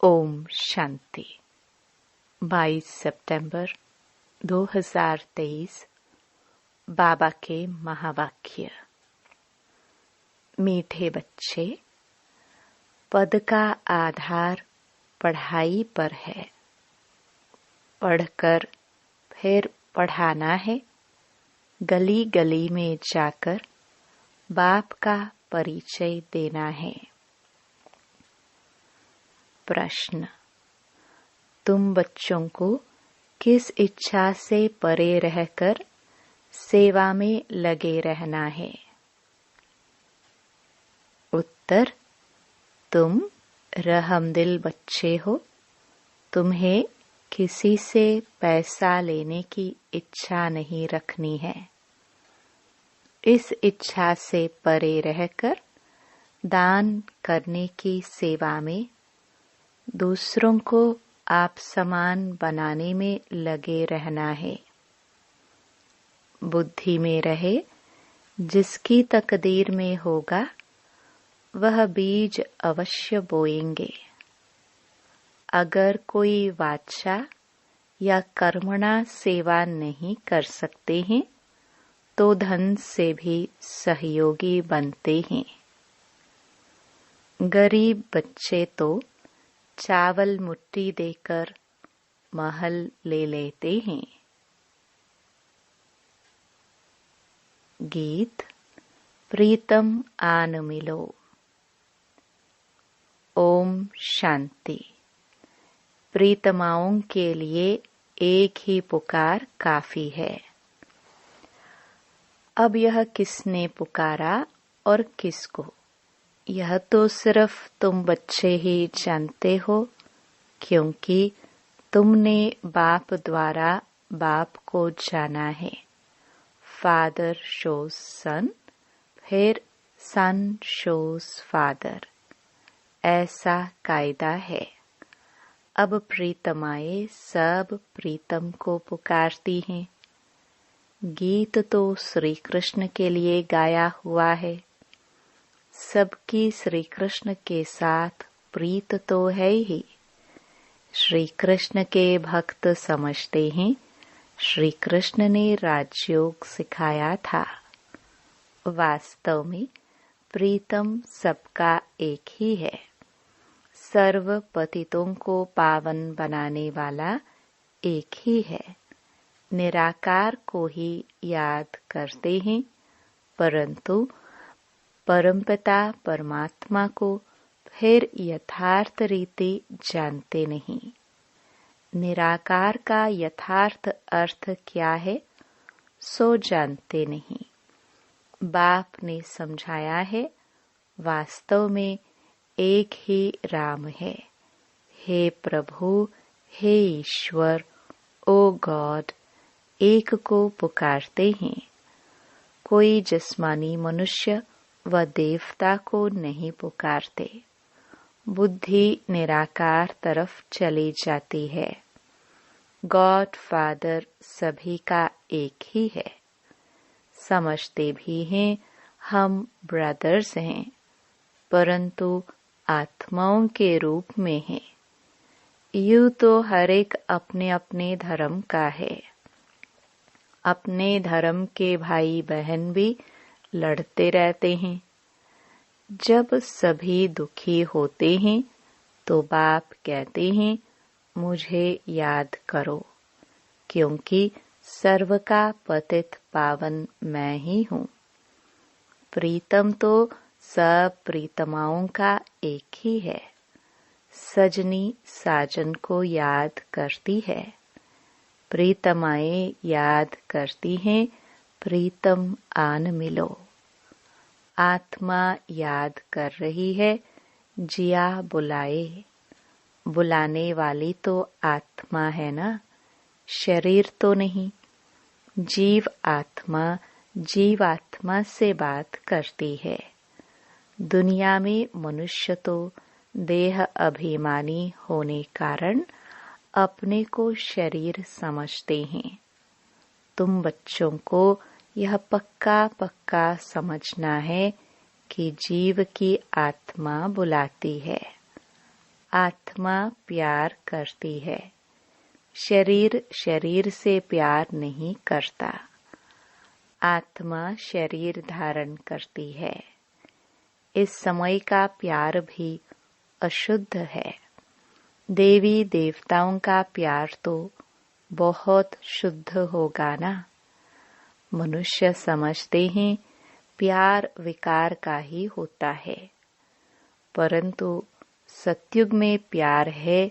ओम शांति। 22 सितंबर 2023। बाबा के महावाक्य। मीठे बच्चे, पद का आधार पढ़ाई पर है। पढ़कर फिर पढ़ाना है। गली गली में जाकर बाप का परिचय देना है। प्रश्न: तुम बच्चों को किस इच्छा से परे रहकर सेवा में लगे रहना है? उत्तर: तुम रहमदिल बच्चे हो। तुम्हें किसी से पैसा लेने की इच्छा नहीं रखनी है। इस इच्छा से परे रहकर दान करने की सेवा में, दूसरों को आप समान बनाने में लगे रहना है। बुद्धि में रहे, जिसकी तकदीर में होगा वह बीज अवश्य बोएंगे। अगर कोई वाचा या कर्मणा सेवा नहीं कर सकते हैं तो धन से भी सहयोगी बनते हैं। गरीब बच्चे तो चावल मुट्ठी देकर महल ले लेते हैं। गीत प्रीतम आन मिलो। ओम शांति। प्रीतमाओं के लिए एक ही पुकार काफी है। अब यह किसने पुकारा और किसको, यह तो सिर्फ तुम बच्चे ही जानते हो, क्योंकि तुमने बाप द्वारा बाप को जाना है। फादर शोज सन, फिर सन शोज फादर, ऐसा कायदा है। अब प्रीतमाएं सब प्रीतम को पुकारती हैं। गीत तो श्री कृष्ण के लिए गाया हुआ है। सबकी श्री कृष्ण के साथ प्रीत तो है ही। श्री कृष्ण के भक्त समझते हैं श्री कृष्ण ने राजयोग सिखाया था। वास्तव में प्रीतम सबका एक ही है। सर्व पतितों को पावन बनाने वाला एक ही है। निराकार को ही याद करते हैं, परंतु परमपिता परमात्मा को फिर यथार्थ रीति जानते नहीं। निराकार का यथार्थ अर्थ क्या है सो जानते नहीं। बाप ने समझाया है, वास्तव में एक ही राम है। हे प्रभु, हे ईश्वर, ओ गॉड, एक को पुकारते हैं। कोई जिस्मानी मनुष्य व देवता को नहीं पुकारते। बुद्धि निराकार तरफ चली जाती है। गॉड फादर सभी का एक ही है। समझते भी हैं हम ब्रदर्स हैं, परंतु आत्माओं के रूप में हैं। यूं तो हर एक अपने अपने धर्म का है। अपने धर्म के भाई बहन भी लड़ते रहते हैं। जब सभी दुखी होते हैं तो बाप कहते हैं, मुझे याद करो, क्योंकि सर्व का पतित पावन मैं ही हूँ। प्रीतम तो सब प्रीतमाओं का एक ही है। सजनी साजन को याद करती है। प्रीतमाएं याद करती हैं, प्रीतम आन मिलो। आत्मा याद कर रही है, जिया बुलाए। बुलाने वाली तो आत्मा है ना, शरीर तो नहीं। जीवात्मा से बात करती है। दुनिया में मनुष्य तो देह अभिमानी होने कारण अपने को शरीर समझते हैं। तुम बच्चों को यह पक्का समझना है कि जीव की आत्मा बुलाती है। आत्मा प्यार करती है, शरीर शरीर से प्यार नहीं करता। आत्मा शरीर धारण करती है। इस समय का प्यार भी अशुद्ध है। देवी देवताओं का प्यार तो बहुत शुद्ध होगा ना। मनुष्य समझते हैं प्यार विकार का ही होता है, परंतु सतयुग में प्यार है,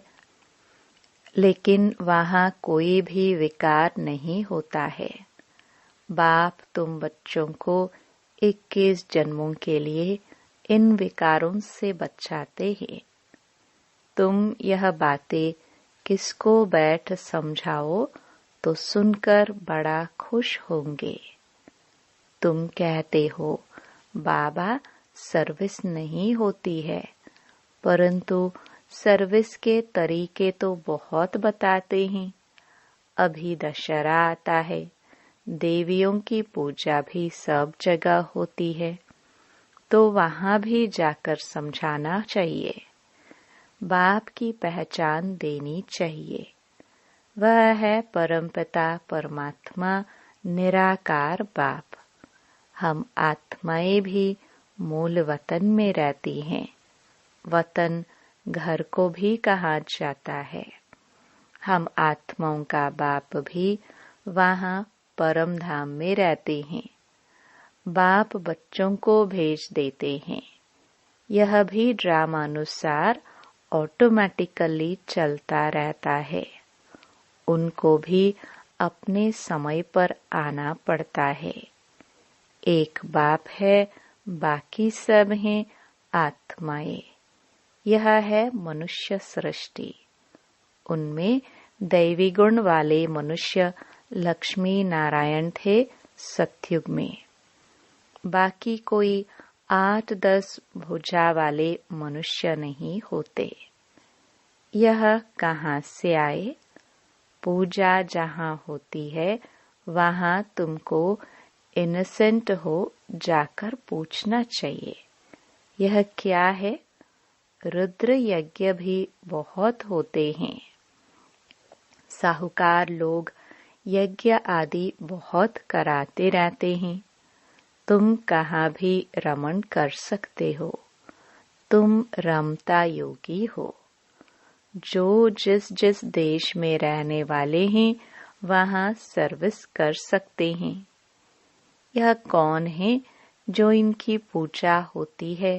लेकिन वहाँ कोई भी विकार नहीं होता है। बाप तुम बच्चों को 21 जन्मों के लिए इन विकारों से बचाते हैं। तुम यह बातें किसको बैठ समझाओ तो सुनकर बड़ा खुश होंगे। तुम कहते हो बाबा सर्विस नहीं होती है, परंतु सर्विस के तरीके तो बहुत बताते हैं। अभी दशहरा आता है, देवियों की पूजा भी सब जगह होती है, तो वहाँ भी जाकर समझाना चाहिए। बाप की पहचान देनी चाहिए। वह है परमपिता परमात्मा निराकार बाप। हम आत्माएं भी मूल वतन में रहती हैं। वतन घर को भी कहा जाता है। हम आत्माओं का बाप भी वहाँ परम धाम में रहते हैं। बाप बच्चों को भेज देते हैं। यह भी ड्रामानुसार ऑटोमेटिकली चलता रहता है। उनको भी अपने समय पर आना पड़ता है। एक बाप है, बाकी सब हैं आत्माएं। यह है मनुष्य सृष्टि। उनमें दैवी गुण वाले मनुष्य लक्ष्मी नारायण थे सतयुग में। बाकी कोई 8-10 भुजा वाले मनुष्य नहीं होते। यह कहाँ से आए? पूजा जहाँ होती है वहाँ तुमको इनोसेंट हो जाकर पूछना चाहिए, यह क्या है? रुद्र यज्ञ भी बहुत होते हैं। साहूकार लोग यज्ञ आदि बहुत कराते रहते हैं। तुम कहाँ भी रमण कर सकते हो। तुम रमता योगी हो। जो जिस जिस देश में रहने वाले हैं वहाँ सर्विस कर सकते हैं। यह कौन है जो इनकी पूजा होती है?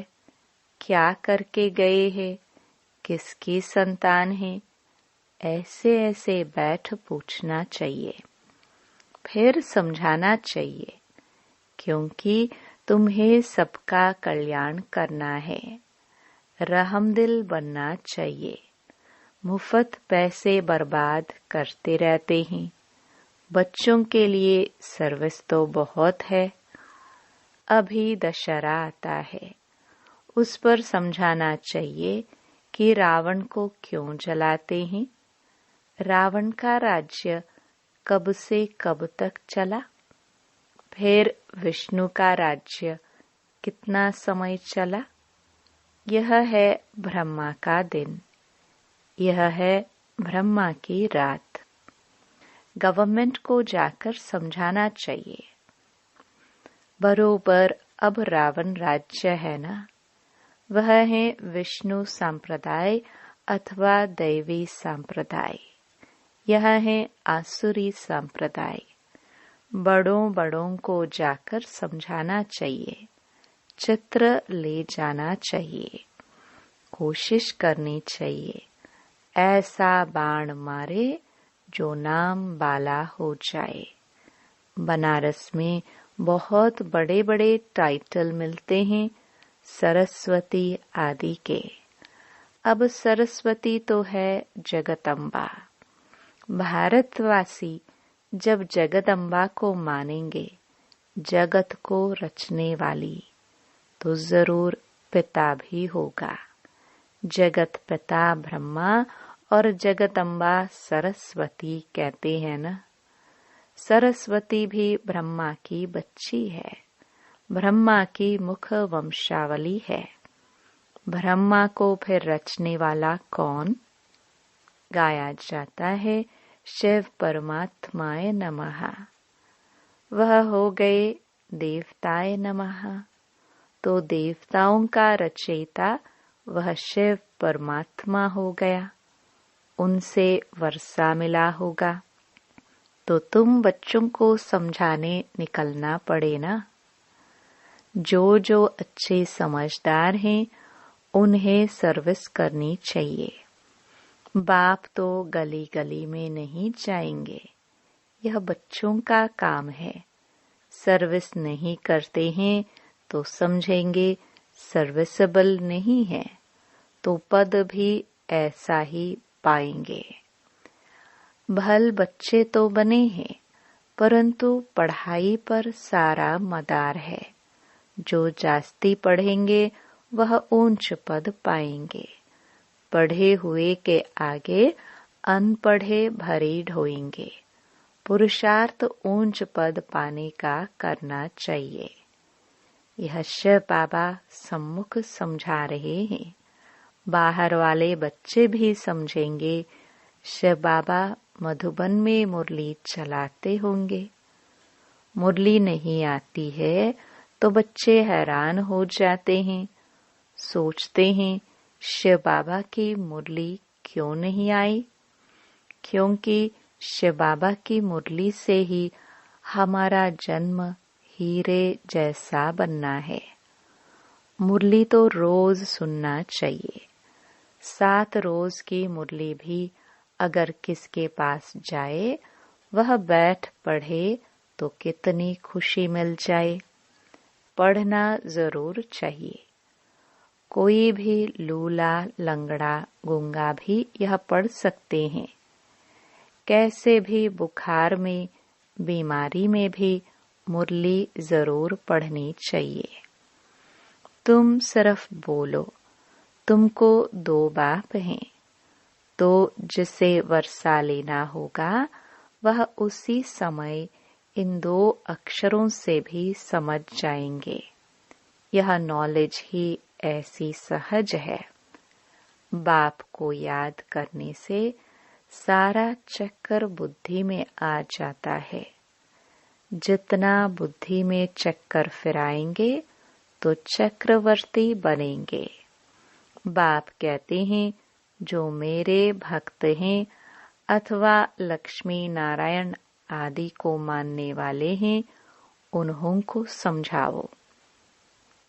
क्या करके गए हैं? किसकी संतान है? ऐसे ऐसे बैठ पूछना चाहिए, फिर समझाना चाहिए, क्योंकि तुम्हें सबका कल्याण करना है। रहमदिल बनना चाहिए। मुफ्त पैसे बर्बाद करते रहते हैं। बच्चों के लिए सर्विस तो बहुत है। अभी दशहरा आता है, उस पर समझाना चाहिए कि रावण को क्यों जलाते हैं। रावण का राज्य कब से कब तक चला? फिर विष्णु का राज्य कितना समय चला? यह है ब्रह्मा का दिन, यह है ब्रह्मा की रात। गवर्नमेंट को जाकर समझाना चाहिए। बरोबर अब रावण राज्य है ना, वह है विष्णु संप्रदाय अथवा दैवी संप्रदाय। यह है आसुरी संप्रदाय। बड़ों बड़ों को जाकर समझाना चाहिए, चित्र ले जाना चाहिए, कोशिश करनी चाहिए। ऐसा बाण मारे जो नाम बाला हो जाए। बनारस में बहुत बड़े बड़े टाइटल मिलते हैं सरस्वती आदि के। अब सरस्वती तो है जगदम्बा। भारतवासी जब जगदम्बा को मानेंगे, जगत को रचने वाली, तो जरूर पिता भी होगा। जगत पिता ब्रह्मा और जगदम्बा सरस्वती कहते हैं ना। सरस्वती भी ब्रह्मा की बच्ची है, ब्रह्मा की मुख वंशावली है। ब्रह्मा को फिर रचने वाला कौन? गाया जाता है शिव परमात्माय नमः। वह हो गए देवताय नमः। तो देवताओं का रचयिता वह शिव परमात्मा हो गया। उनसे वर्षा मिला होगा। तो तुम बच्चों को समझाने निकलना पड़े ना। जो जो अच्छे समझदार हैं उन्हें सर्विस करनी चाहिए। बाप तो गली गली में नहीं जाएंगे, यह बच्चों का काम है। सर्विस नहीं करते हैं तो समझेंगे सर्विसेबल नहीं है, तो पद भी ऐसा ही पाएंगे। भल बच्चे तो बने हैं, परंतु पढ़ाई पर सारा मदार है। जो जास्ती पढ़ेंगे वह ऊंच पद पाएंगे। पढ़े हुए के आगे अनपढ़े भरी ढोएंगे। पुरुषार्थ ऊंच पद पाने का करना चाहिए। यह शिव बाबा सम्मुख समझा रहे हैं। बाहर वाले बच्चे भी समझेंगे। शिव बाबा मधुबन में मुरली चलाते होंगे। मुरली नहीं आती है तो बच्चे हैरान हो जाते हैं। सोचते हैं शिव बाबा की मुरली क्यों नहीं आई? क्योंकि शिव बाबा की मुरली से ही हमारा जन्म हीरे जैसा बनना है। मुरली तो रोज सुनना चाहिए। 7 रोज की मुरली भी अगर किसके पास जाए, वह बैठ पढ़े तो कितनी खुशी मिल जाए। पढ़ना जरूर चाहिए। कोई भी लूला लंगड़ा गूंगा भी यह पढ़ सकते हैं। कैसे भी बुखार में, बीमारी में भी मुरली जरूर पढ़नी चाहिए। तुम सिर्फ बोलो। तुमको 2 बाप हैं, तो जिसे वर्षा लेना होगा वह उसी समय इन 2 अक्षरों से भी समझ जाएंगे। यह नॉलेज ही ऐसी सहज है। बाप को याद करने से सारा चक्कर बुद्धि में आ जाता है। जितना बुद्धि में चक्कर फिराएंगे तो चक्रवर्ती बनेंगे। बाप कहते हैं जो मेरे भक्त हैं अथवा लक्ष्मी नारायण आदि को मानने वाले हैं, उन्हों को समझाओ।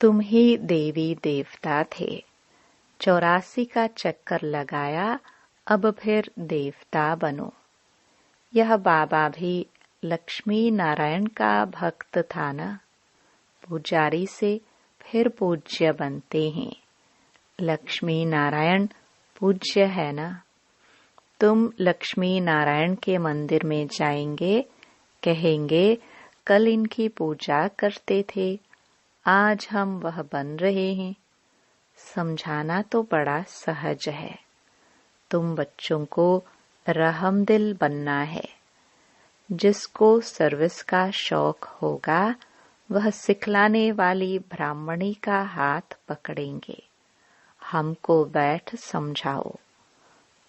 तुम ही देवी देवता थे। 84 का चक्कर लगाया, अब फिर देवता बनो। यह बाबा भी लक्ष्मी नारायण का भक्त था ना। पुजारी से फिर पूज्य बनते हैं। लक्ष्मी नारायण पूज्य है ना। तुम लक्ष्मी नारायण के मंदिर में जाएंगे, कहेंगे कल इनकी पूजा करते थे, आज हम वह बन रहे हैं। समझाना तो बड़ा सहज है। तुम बच्चों को रहमदिल बनना है। जिसको सर्विस का शौक होगा वह सिखलाने वाली ब्राह्मणी का हाथ पकड़ेंगे। हमको बैठ समझाओ।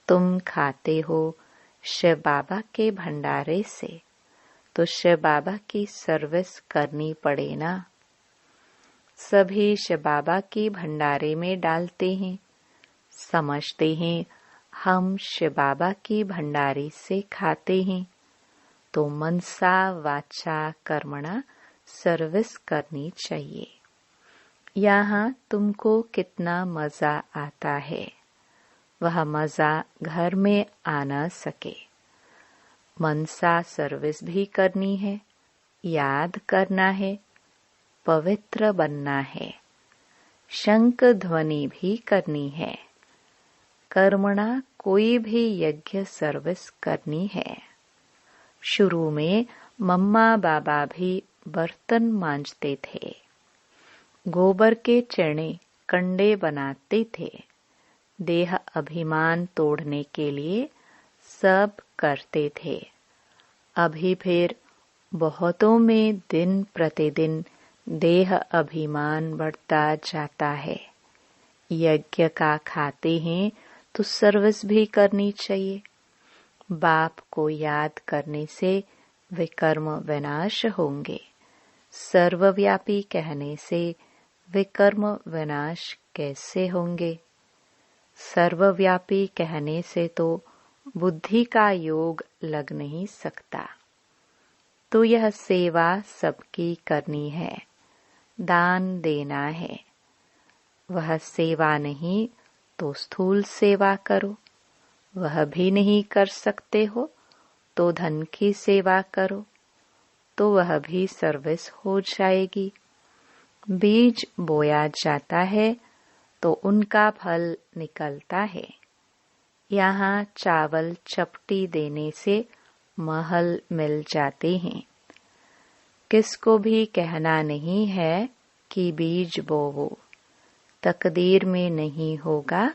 तुम खाते हो शिव बाबा के भंडारे से, तो शिव बाबा की सर्विस करनी पड़े ना। सभी शिव बाबा की भंडारे में डालते हैं। समझते हैं हम शिव बाबा की भंडारी से खाते हैं, तो मनसा वाचा कर्मणा सर्विस करनी चाहिए। यहाँ तुमको कितना मजा आता है, वह मजा घर में आ न सके। मनसा सर्विस भी करनी है, याद करना है, पवित्र बनना है, शंख ध्वनि भी करनी है। कर्मणा कोई भी यज्ञ सर्विस करनी है। शुरू में मम्मा बाबा भी बर्तन मांजते थे। गोबर के चने कंडे बनाते थे। देह अभिमान तोड़ने के लिए सब करते थे। अभी फिर बहुतों में दिन प्रतिदिन देह अभिमान बढ़ता जाता है। यज्ञ का खाते हैं तो सर्विस भी करनी चाहिए। बाप को याद करने से विकर्म विनाश होंगे। सर्वव्यापी कहने से विकर्म विनाश कैसे होंगे? सर्वव्यापी कहने से तो बुद्धि का योग लग नहीं सकता। तो यह सेवा सबकी करनी है, दान देना है। वह सेवा नहीं तो स्थूल सेवा करो, वह भी नहीं कर सकते हो तो धन की सेवा करो, तो वह भी सर्विस हो जाएगी। बीज बोया जाता है तो उनका फल निकलता है। यहाँ चावल चपटी देने से महल मिल जाते हैं। किसको भी कहना नहीं है कि बीज बोवो, तकदीर में नहीं होगा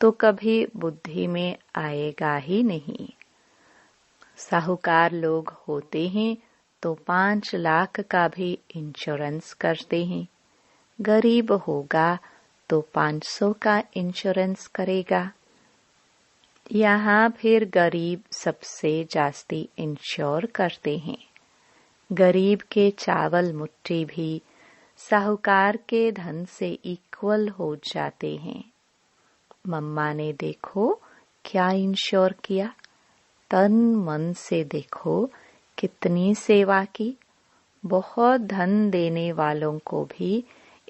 तो कभी बुद्धि में आएगा ही नहीं। साहूकार लोग होते हैं तो 5 लाख का भी इंश्योरेंस करते हैं। गरीब होगा तो 500 का इंश्योरेंस करेगा। यहाँ फिर गरीब सबसे जास्ती इंश्योर करते हैं। गरीब के चावल मुट्ठी भी साहूकार के धन से इक्वल हो जाते हैं। मम्मा ने देखो क्या इंश्योर किया, तन मन से देखो कितनी सेवा की। बहुत धन देने वालों को भी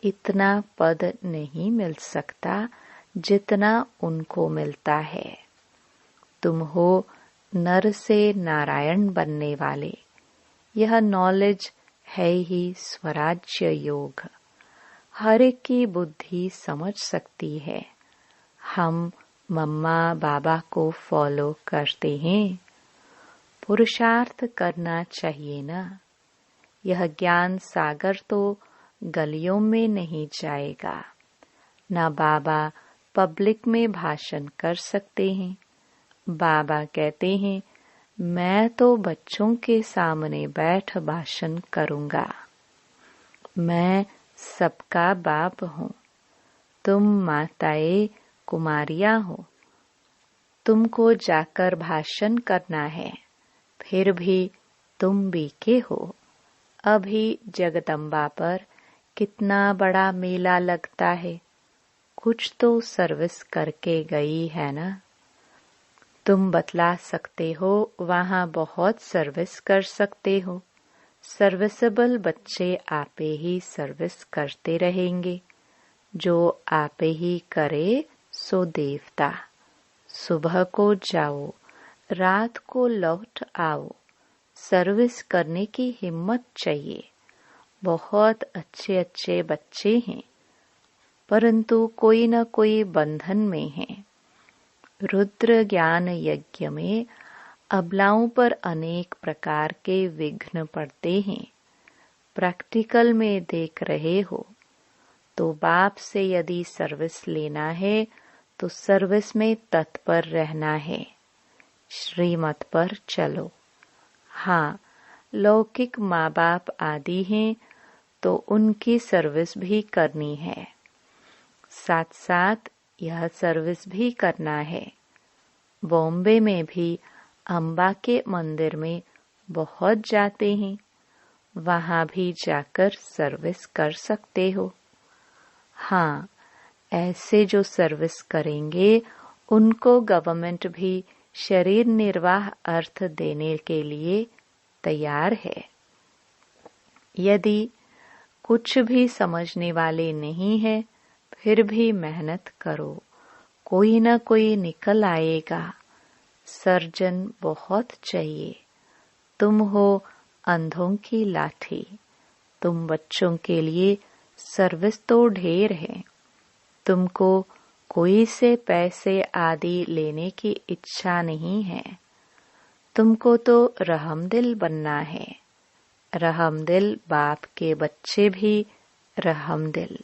इतना पद नहीं मिल सकता जितना उनको मिलता है। तुम हो नर से नारायण बनने वाले। यह नॉलेज है ही स्वराज्य योग। हर एक की बुद्धि समझ सकती है। हम मम्मा बाबा को फॉलो करते हैं। पुरुषार्थ करना चाहिए ना। यह ज्ञान सागर तो गलियों में नहीं जाएगा। ना बाबा पब्लिक में भाषण कर सकते हैं। बाबा कहते हैं मैं तो बच्चों के सामने बैठ भाषण करूंगा। मैं सबका बाप हूँ। तुम माताएं कुमारियां हो। तुमको जाकर भाषण करना है, फिर भी तुम बीके हो। अभी जगदम्बा पर कितना बड़ा मेला लगता है, कुछ तो सर्विस करके गई है ना। तुम बतला सकते हो, वहाँ बहुत सर्विस कर सकते हो। सर्विसेबल बच्चे आपे ही सर्विस करते रहेंगे। जो आपे ही करे सो देवता। सुबह को जाओ, रात को लौट आओ। सर्विस करने की हिम्मत चाहिए। बहुत अच्छे अच्छे बच्चे हैं, परंतु कोई न कोई बंधन में है। रुद्र ज्ञान यज्ञ में अबलाओं पर अनेक प्रकार के विघ्न पड़ते हैं। प्रैक्टिकल में देख रहे हो। तो बाप से यदि सर्विस लेना है तो सर्विस में तत्पर रहना है। श्रीमत पर चलो। हाँ, लौकिक माँ बाप आदि हैं तो उनकी सर्विस भी करनी है। साथ साथ यह सर्विस भी करना है। बॉम्बे में भी अम्बा के मंदिर में बहुत जाते हैं। वहाँ भी जाकर सर्विस कर सकते हो। हाँ, ऐसे जो सर्विस करेंगे उनको गवर्नमेंट भी शरीर निर्वाह अर्थ देने के लिए तैयार है। यदि कुछ भी समझने वाले नहीं है, फिर भी मेहनत करो, कोई न कोई निकल आएगा। सर्जन बहुत चाहिए। तुम हो अंधों की लाठी। तुम बच्चों के लिए सर्विस तो ढेर है। तुमको कोई से पैसे आदि लेने की इच्छा नहीं है। तुमको तो रहमदिल बनना है। रहमदिल बाप के बच्चे भी रहमदिल।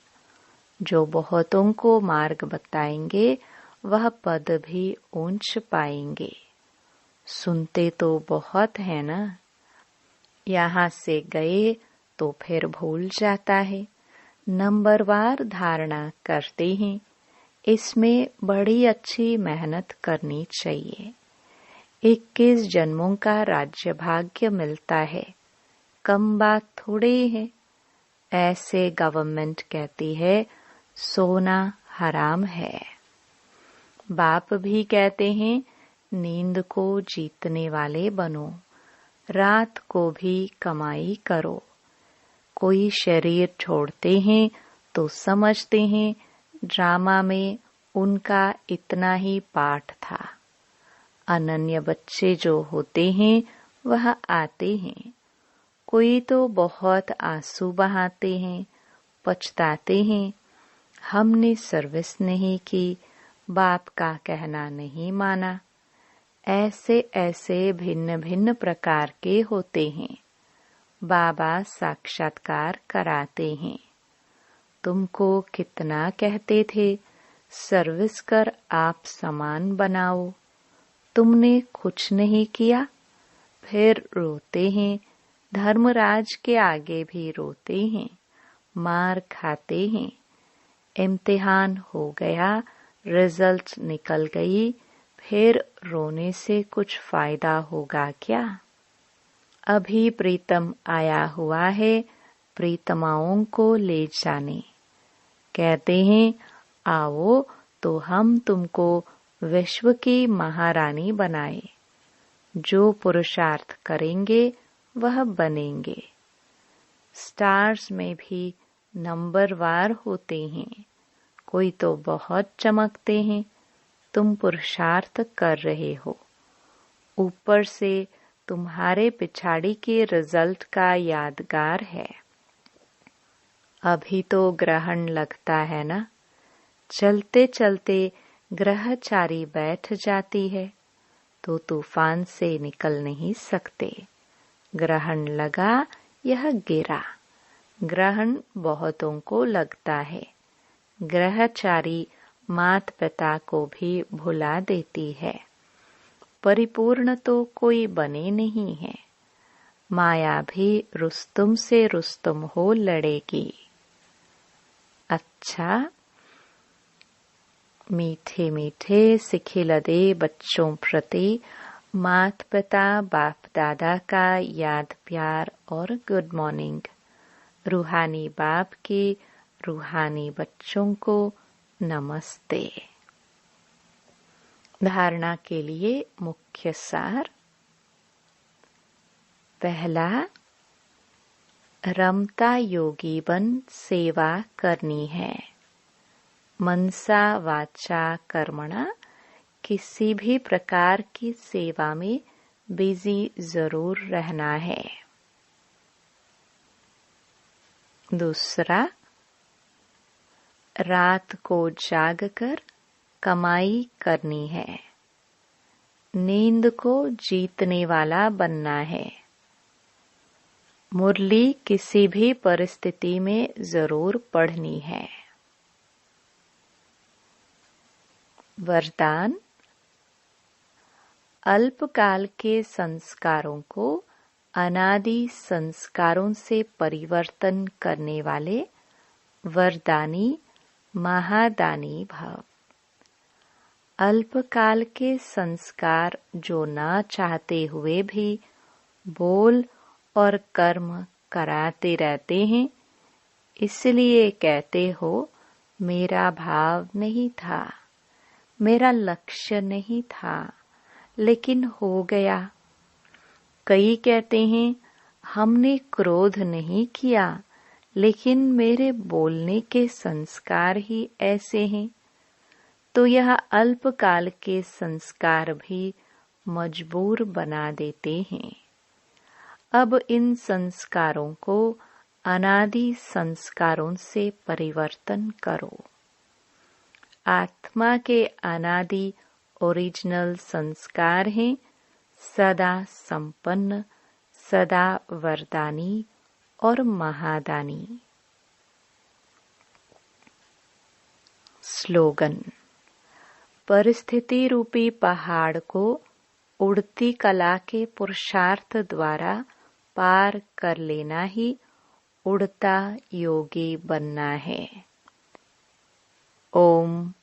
जो बहुतों को मार्ग बताएंगे वह पद भी ऊंच पाएंगे। सुनते तो बहुत है ना। यहाँ से गए तो फिर भूल जाता है। नंबरवार धारणा करते हैं। इसमें बड़ी अच्छी मेहनत करनी चाहिए। 21 जन्मों का राज्य भाग्य मिलता है, कम बात थोड़ी है। ऐसे गवर्नमेंट कहती है सोना हराम है। बाप भी कहते हैं नींद को जीतने वाले बनो, रात को भी कमाई करो। कोई शरीर छोड़ते हैं तो समझते हैं ड्रामा में उनका इतना ही पाठ था। अनन्य बच्चे जो होते हैं वह आते हैं, कोई तो बहुत आंसू बहाते हैं, पछताते हैं हमने सर्विस नहीं की, बाप का कहना नहीं माना। ऐसे ऐसे भिन्न भिन्न प्रकार के होते हैं। बाबा साक्षात्कार कराते हैं। तुमको कितना कहते थे सर्विस कर आप समान बनाओ, तुमने कुछ नहीं किया। फिर रोते हैं, धर्मराज के आगे भी रोते हैं, मार खाते हैं। इम्तिहान हो गया, रिजल्ट निकल गई, फिर रोने से कुछ फायदा होगा क्या? अभी प्रीतम आया हुआ है, प्रीतमाओं को ले जाने। कहते हैं आओ तो हम तुमको विश्व की महारानी बनाए। जो पुरुषार्थ करेंगे वह बनेंगे। स्टार्स में भी नंबरवार होते हैं, कोई तो बहुत चमकते हैं। तुम पुरुषार्थ कर रहे हो, ऊपर से तुम्हारे पिछाड़ी के रिजल्ट का यादगार है। अभी तो ग्रहण लगता है ना, चलते चलते ग्रहचारी बैठ जाती है तो तूफान से निकल नहीं सकते। ग्रहण लगा, यह गिरा। ग्रहण बहुतों को लगता है। ग्रहचारी माता पिता को भी भुला देती है। परिपूर्ण तो कोई बने नहीं है। माया भी रुस्तुम से रुस्तुम हो लड़ेगी। अच्छा, मीठे मीठे सिखिलदे बच्चों प्रति माता पिता बाप दादा का याद प्यार और गुड मॉर्निंग। रूहानी बाप के रूहानी बच्चों को नमस्ते। धारणा के लिए मुख्य सार। पहला, रमता योगी बन सेवा करनी है। मनसा वाचा कर्मणा किसी भी प्रकार की सेवा में बिजी जरूर रहना है। दूसरा, रात को जागकर कमाई करनी है। नींद को जीतने वाला बनना है। मुरली किसी भी परिस्थिति में जरूर पढ़नी है। वरदान, अल्पकाल के संस्कारों को अनादि संस्कारों से परिवर्तन करने वाले वरदानी महादानी भव। अल्पकाल के संस्कार जो न चाहते हुए भी बोल और कर्म कराते रहते हैं, इसलिए कहते हो मेरा भाव नहीं था, मेरा लक्ष्य नहीं था, लेकिन हो गया। कई कहते हैं हमने क्रोध नहीं किया, लेकिन मेरे बोलने के संस्कार ही ऐसे हैं। तो यह अल्पकाल के संस्कार भी मजबूर बना देते हैं। अब इन संस्कारों को अनादि संस्कारों से परिवर्तन करो। आत्मा के अनादि ओरिजिनल संस्कार हैं सदा संपन्न, सदा वरदानी और महादानी। स्लोगन, परिस्थिति रूपी पहाड़ को उड़ती कला के पुरुषार्थ द्वारा पार कर लेना ही उड़ता योगी बनना है। ओम